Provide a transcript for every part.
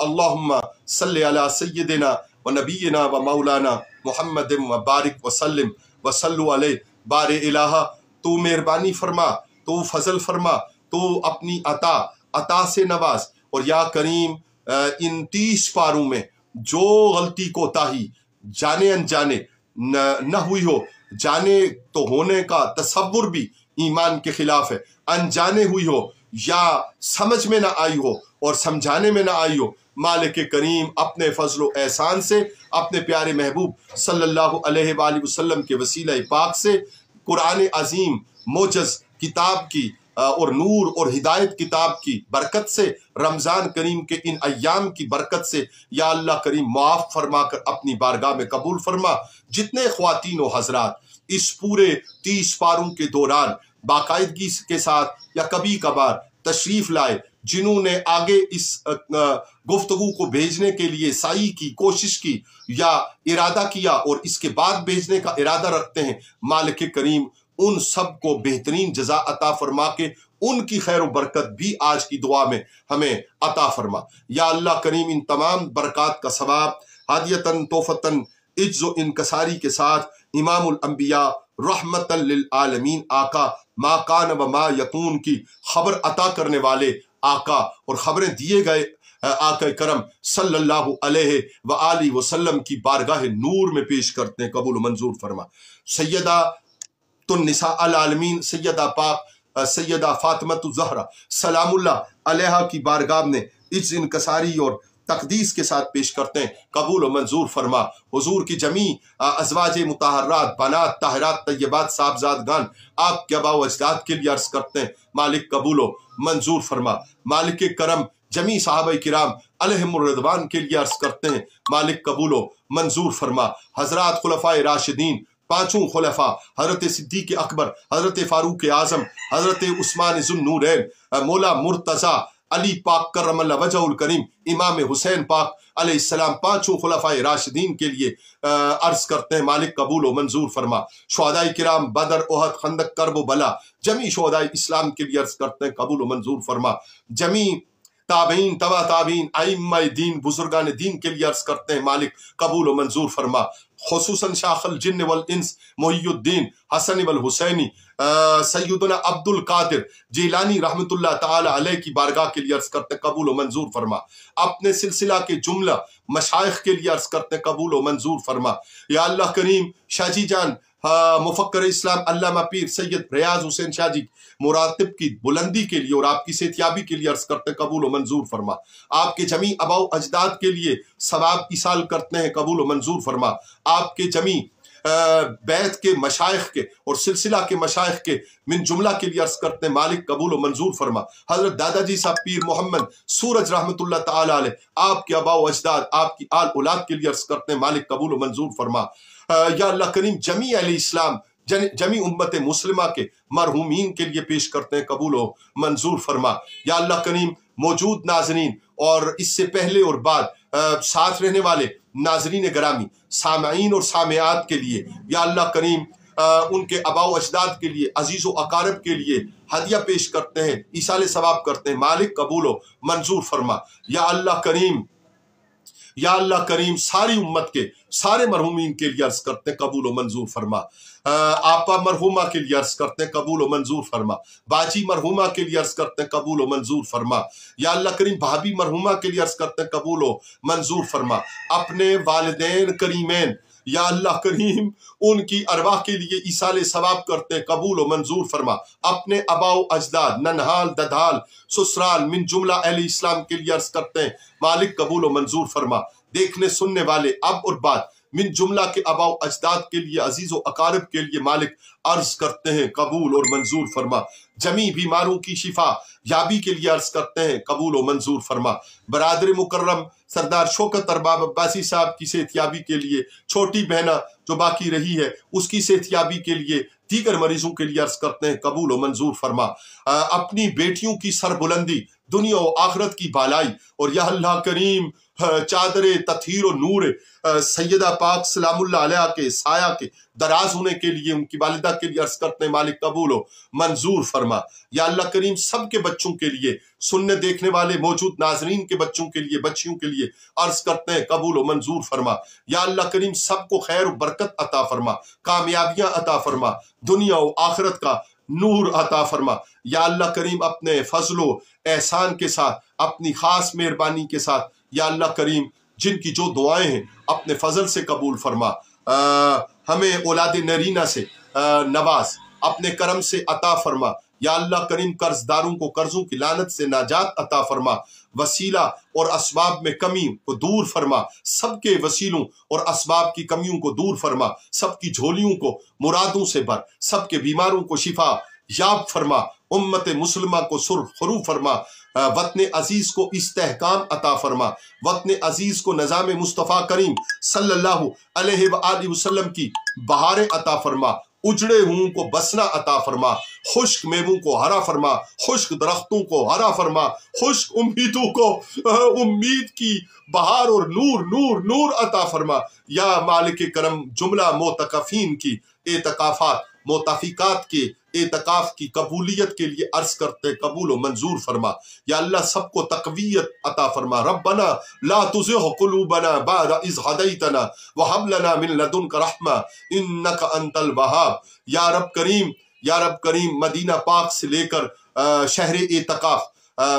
अल्लाहुम्मा सल्ली अला सय्यिदिना व नबीना व मौलाना मुहम्मद व बारिक व सल्लिम व सल्लु अलैहि। बारे इलाहा, तू मेहरबानी फरमा, तू फजल फरमा, तू अपनी अता से नवाज। और या करीम इन 30 पारों में जो गलती कोताही जाने अनजाने न हुई हो, जाने तो होने का तसव्वुर भी ईमान के खिलाफ है, अनजाने हुई हो या समझ में ना आई हो और समझाने में ना आई हो, मालिक करीम अपने फजलो एहसान से, अपने प्यारे महबूब सल्लल्लाहु अलैहि वसल्लम के वसीला पाक से, कुरान अजीम मोजज़ किताब की और नूर और हिदायत किताब की बरकत से, रमज़ान करीम के इन अय्याम की बरकत से या अल्लाह करीम माफ़ फरमा कर अपनी बारगाह में कबूल फरमा। जितने ख्वातीन व हज़रात इस पूरे 30 पारों के दौरान बाकायदगी के साथ या कभी कभार तशरीफ़ लाए, जिन्होंने आगे इस गुफ्तगू को भेजने के लिए साई की कोशिश की या इरादा किया और इसके बाद भेजने का इरादा रखते हैं, मालिक करीम उन सब को बेहतरीन जजा अता फरमा के उनकी खैर व बरकत भी आज की दुआ में हमें अता फरमा। या अल्लाह करीम इन तमाम बरकत का सवाब हादियतन तोहफतन इज्ज़ो इनकसारी के साथ इमामुल अंबिया रहमतन लिल आलमीन आका मा कान व मा यकून की खबर अता करने वाले आका और खबरें दिए गए आका करम सल्लल्लाहु अलैहि व आलिहि वसल्लम की बारगाह नूर में पेश करते हैं, कबूल मंजूर फरमा। सैयदा तो निसा अल आलमीन सैयदा पाक सैयदा फातिमतु ज़हरा सलामुल्लाह अलैहा की बारगाह में इज्ज़ इनकसारी और तकदीस के साथ पेश करते हैं, कबूल व मंजूर फरमा। हुजूर की जमी अज़वाज मुताहरात बनात ताहिरात तय्यबात साहबजादगान आपके आबा व अजदाद के लिए अर्ज करते हैं, मालिक कबूल व मंजूर फरमा। मालिक करम जमी साहबे किराम अलैहिमुर रिदवान के लिए अर्ज करते हैं, मालिक कबूल व मंजूर फरमा। हजरात खुलफाए राशिदीन पांचों खुलफा हजरत सिद्दीक अकबर, हजरत फारूक आजम, हजरत उस्मान ज़ुन्नूरैन, मौला मुर्तज़ा अली पाक करमल्लाहु वजहुल करीम, इमाम हुसैन पाक अलैहिस्सलाम, पांचों खुलफाए राशिदीन के लिए अर्ज करते हैं, मालिक कबूल व मंजूर फरमा। शुहदाए किराम बदर ओहद खंदक करब बला जमी शुहदाए इस्लाम के लिए अर्ज करते हैं, कबूल व मंजूर फरमा। जमी ताबीन तबा ताबीन आइम्मा दीन बुजुर्गान दीन के लिए अर्ज करते हैं, मालिक कबूल व मंजूर फरमा। खुसूसन शाखल जिन्न वल इंस मुहियुद्दीन हसन वल हुसैनी सैयदना अब्दुल कादिर जीलानी रहमतुल्लाह ताला अलैह की बारगाह के लिए अर्ज करते हैं, कबूल व मंजूर फरमा। अपने सिलसिला के जुमला मशाइख के लिए अर्ज करते हैं, कबूल व मंजूर फरमा। या अल्लाह करीम शाहजी जान मुफक्कर इस्लाम अल्लामा पीर सैयद रियाज हुसैन शाहजी मुरातिब की बुलंदी के लिए और आपकी सेहतियाबी के लिए अर्ज करते हैं, कबूल व मंजूर फरमा। आपके जमी अबाउ अजदाद के लिए सवाब इसाल करते हैं, कबूल व मंजूर फरमा। आपके जमी बैत के मशाइख के और सिलसिला के मशाइख के मिन जुमला के लिए अर्ज करते हैं, मालिक कबूल व मंजूर फरमा। हजरत दादाजी साहब पीर मोहम्मद सूरज रहमतुल्लाह ताला अलैह आपके अबाउ अजदाद आपकी आल औलाद के लिए अर्ज करते हैं, मालिक कबूल व मंजूर फरमा। या अल्लाह करीम जमी अहले इस्लाम जमी उम्मत मुस्लिमा के मरहूमीन के लिए पेश करते हैं, कबूल व मंजूर फरमा। या अल्लाह करीम मौजूद नाजरीन और इससे पहले और बाद साथ रहने वाले नाजरीन गरामी सामईन और सामियात के लिए या अल्लाह करीम उनके अबाउ अजदाद के लिए अजीज़ व अकारब के लिए हदिया पेश करते हैं, इसाले सवाब करते हैं, मालिक कबूल व मंजूर फरमा। या अल्लाह करीम सारी उम्मत के सारे मरहूमीन के लिए अर्ज करते हैं, कबूल व मंजूर फरमा। आपा मरहूमा के लिए अर्ज करते हैं, कबूल व मंजूर फरमा। बाजी मरहूमा के लिए अर्ज करते हैं, कबूल व मंजूर फरमा। या अल्लाह करीम भाभी मरहूमा के लिए अर्ज करते हैं, कबूल व मंजूर फरमा। अपने वालिदैन करीमैन या अल्लाह करीम उनकी अरवाह के लिए इसाले सवाब करते हैं, कबूल व मंजूर फरमा। अपने अबाउ अजदाद ननहाल ददहाल ससुराल मिन जुमला अहले इस्लाम के लिए अर्ज करते हैं, मालिक कबूल व मंजूर फरमा। देखने सुनने वाले अब और बाद मिन जुमला के अबाउ अजदाद के लिए अजीज व अकारब के लिए मालिक अर्ज करते हैं, कबूल और मंजूर फरमा। जमी बीमारों की शिफा याबी के लिए अर्ज करते हैं, कबूल व मंजूर फरमा। बरादर मुकर्रम सरदार शौकत अरबाब अब्बासी साहब की सेहतियाबी के लिए, छोटी बहना जो बाकी रही है उसकी सेहतियाबी के लिए, दीगर मरीजों के लिए अर्ज करते हैं, कबूल व मंजूर फरमा। अपनी बेटियों की सरबुलंदी दुनिया और आखिरत की बालाई और या अल्लाह करीम चादर तथहीर और नूर सैयदा पाक सलामुल्लाह अलैहा के साया के दराज होने के लिए उनकी वालिदा के लिए अर्ज करते हैं मालिक कबूल हो मंजूर फरमा। या अल्लाह करीम सबके बच्चों के लिए, सुनने देखने वाले मौजूद नाजरीन के बच्चों के लिए, बच्चियों के लिए अर्ज करते हैं कबूल हो मंजूर फरमा। या अल्लाह करीम सबको खैर और बरकत अता फरमा, कामयाबियां अता फरमा, दुनिया और आखिरत का नूर अता फरमा। या अल्लाह करीम अपने फजलो एहसान के साथ, अपनी खास मेहरबानी के साथ, या अल्लाह करीम जिनकी जो दुआएं हैं अपने फजल से कबूल फरमा। हमें औलाद नरीना से नवाज, अपने करम से अता फरमा। या अल्लाह करीम कर्जदारों को कर्जों की लानत से नाजात अता फरमा, वसीला और असबाब में कमी को दूर फरमा, सबके वसीलों और असबाब की कमियों को दूर फरमा, सबकी झोलियों को मुरादों से भर, सबके बीमारों को शिफा याब फरमा, उम्मत मुसलमा को सुरखरू फरमा, वतन अजीज को इस्तेहकाम अता फरमा, वतन अजीज को नज़ाम मुस्तफ़ा करीम सल्लल्लाहु अलैहि वसल्लम की बहारें अता फरमा, उजड़े हुओं को बसना अता फरमा, खुश्क मेवों को हरा फरमा, खुश्क दरख्तों को हरा फरमा, खुश्क उम्मीदों को उम्मीद की बहार और नूर नूर नूर अता फरमा। या मालिक करम जुमला मोतकफीन की एतकाफात मोताफिकात के एतकाफ की कबूलियत के लिए अर्ज करते कबूल व मंजूर फरमा। या अल्लाह सबको तकवीयत अता फरमा। रब्बना ला तुज़िग़ क़ुलूबना बअद इज़ हदैतना व हब लना मिन लदुनका रहमा इन्नका अंतल वहाब। या रब करीम मदीना पाक से लेकर शहर एतकाफ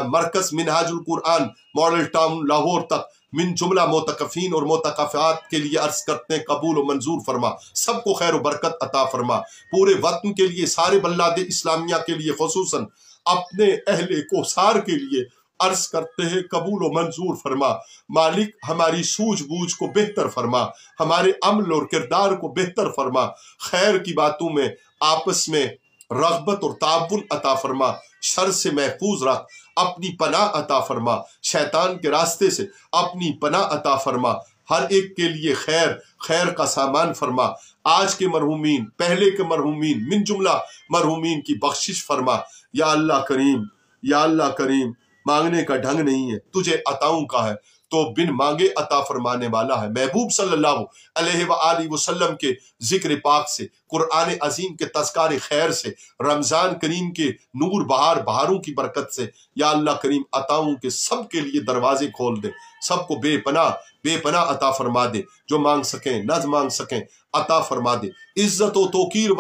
मरकज मिनहाजुल कुरआन मॉडल टाउन लाहौर तक मिन जुमला मोतकफीन और मोतकफात के लिए अर्ज करते हैं कबूल व मंजूर फरमा। सबको खैर व बरकत अता फरमा। पूरे वतन के लिए, सारे बल्लाद इस्लामिया के लिए, खुसूसन अपने अहले कोसार के लिए अर्ज करते हैं कबूल व मंजूर फरमा। मालिक हमारी सूझबूझ को बेहतर फरमा, हमारे अमल और किरदार को बेहतर फरमा, खैर की बातों में आपस में रग़बत और ताबुन अता फरमा, शर से महफूज रख, अपनी पनाह अता फरमा, शैतान के रास्ते से अपनी पनाह अता फरमा, हर एक के लिए खैर का सामान फरमा। आज के मरहूमीन, पहले के मरहूमीन, मिन जुमला मरहूमीन की बख्शिश फरमा। या अल्लाह करीम मांगने का ढंग नहीं है, तुझे अताओं का है तो बिन मांगे अता फरमाने वाला है। महबूब सल्लल्लाहु अलैहि वसल्लम के जिक्र पाक से, कुरआन अजीम के तज़किरे खैर से, रमजान करीम के नूर बहारों की बरकत से या अल्लाह करीम अताओं के सब के लिए दरवाजे खोल दे, सबको बेपनाह अता फरमा दे, जो मांग सकें न मांग सकें अता फरमा दे। इज्जत व तौकीर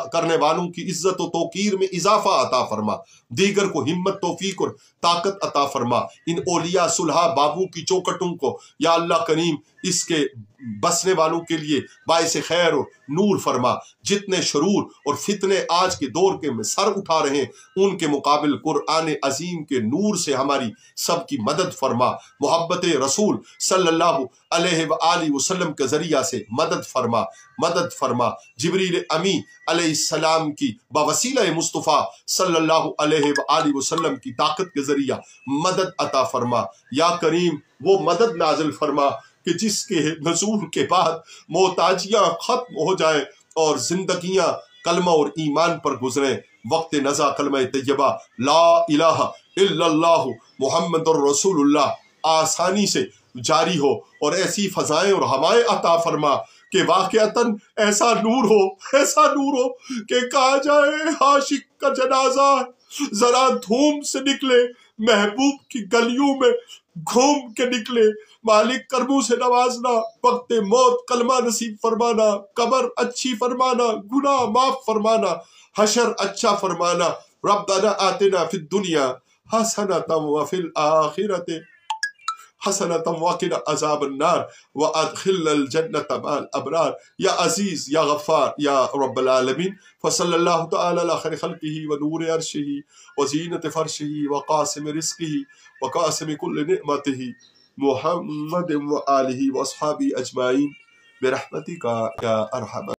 करने वालों की इज्जत व तौकीर में इजाफा अता फरमा, दीगर को हिम्मत तौफीक और ताकत अता फरमा। इन औलिया सुलहा बाबू की चौकटों को या अल्लाह करीम इसके बसने वालों के लिए बाइस खैर और नूर फरमा। जितने शरूर और फितने आज के दौर के में सर उठा रहे हैं, उनके मुकाबिल कुरआन अजीम के नूर से हमारी सबकी मदद फरमा। मोहब्बत रसूल सल्लल्लाहु अलैहि वसल्लम के जरिया से मदद फरमा। जिब्रील अमी अलैहिस्सलाम की बवसीला मुस्तफ़ा सल्लल्लाहु अलैहि वसल्लम की ताकत के जरिया मदद अता फरमा। या करीम वो मदद नाजिल फरमा कि जिसके नज़ूल के बाद मोहताजियां खत्म हो जाए और जिंदगियां कलमा और ईमान पर गुजरे। वक्त नज़ा कलमा तैयबा ला इलाहा इल्लल्लाह मुहम्मदुर रसूलुल्लाह आसानी से जारी हो और ऐसी फजाएं और हवाएं अता फरमा कि वाक़अतन ऐसा नूर हो कि कहा जाए आशिक का जनाजा जरा धूम से निकले, महबूब की गलियों में घूम के निकले। मालिक करमों से नवाजना, वक्त मौत कलमा नसीब फरमाना, कब्र अच्छी फरमाना, गुनाह माफ फरमाना, हशर अच्छा फरमाना। रब्बना आतिना फिद दुनिया हसनतम व फिल आखिरति हसनतम वक़िना अज़ाबन नार व अदखिलनल जन्नत मअल अबरार। या अजीज या गफ्फार या रब्बल आलमीन। फसल्लल्लाहु तआला अला खैरि खल्क़िही व नूरि अर्शिही व ज़ीनति फर्शिही व क़ासिम रिज़्क़िही व क़ासिम कुल्लि निअमतिही मुहम्मद व आलिही व अस्हाबिही अजमाइन बिरहमतिका या अरहम